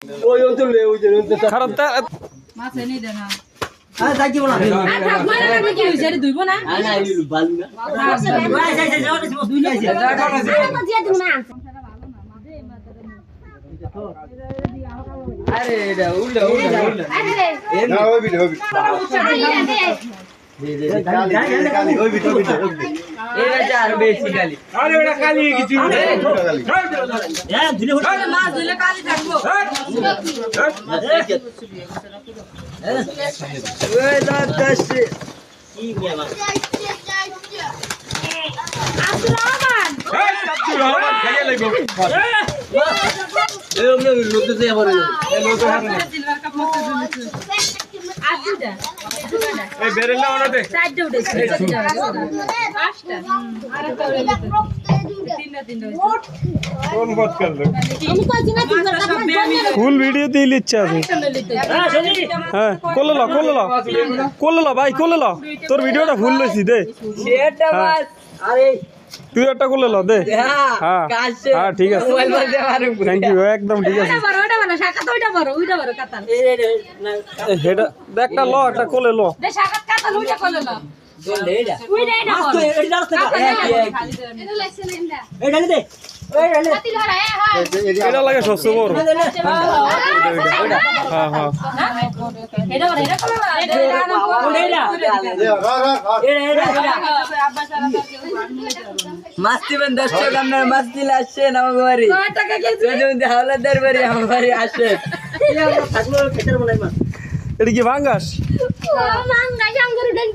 ওই অঞ্চলে ওই যে খারাপ তা মাছ এনে দে না হ্যাঁ যাই কি বলা থাক মানে লাগবে কি হইছে রে দুইব না না এই বালু না ওই যাই যাই দুই যাই আরে এটা উল্টা আরে না ওই বিলে কালি ওই বিলে এটা চার বেশি গালি আরে ওটা কালি কিছু হ্যাঁ ধুলে মাছ ধুলে কালি থাকবো ওই দাদাস কি মিয়া মা আসলামান খাইয়ে লাগবো এই আমরা লোক তো যাবার সিলভার কাপ মত ধুলে আজুদা এই বেরেলা ওনাতে চারটা উঠেছে পাঁচটা আরেকটা উঠেছে তিনটা কোন বাত করলো আমি কইছি না সিলভার কাপ ফুল ভিডিও দিয়ে লিচ্ছে আছে হ্যাঁ কোলে ল ভাই কোলে ল তোর ভিডিওটা ভুল লইছি দে সেটা বাস আরে তুই একটা কোলে ল দে হ্যাঁ হ্যাঁ কাছে হ্যাঁ ঠিক আছে মোবাইল বলতে পারো থ্যাংক ইউ একদম ঠিক আছে ওটা বড় শাখা তো ওইটা বড় কাতাল এটা একটা ল একটা কোলে ল দে শাখা কাতাল ওইটা করলে না এটা ওইটা এটা মাছ তো এটা রাস্তা এটা লাইছে না এটা দে কাতিল হরা হ্যাঁ এটা লাগে সবচেয়ে বড় হ্যাঁ হ্যাঁ এটা বড় এটা করলে না মাস্তি বন্ধ দর্শক আপনার মাস্তি আসছে আমার বাড়ি টাকা কেজি হাওলাদার বাড়ি আমার বাড়ি আসে থাকলো খেতের মনে এটা কি ভাঙ্গাস মাঙ্গা জাঙ্গরু ডেন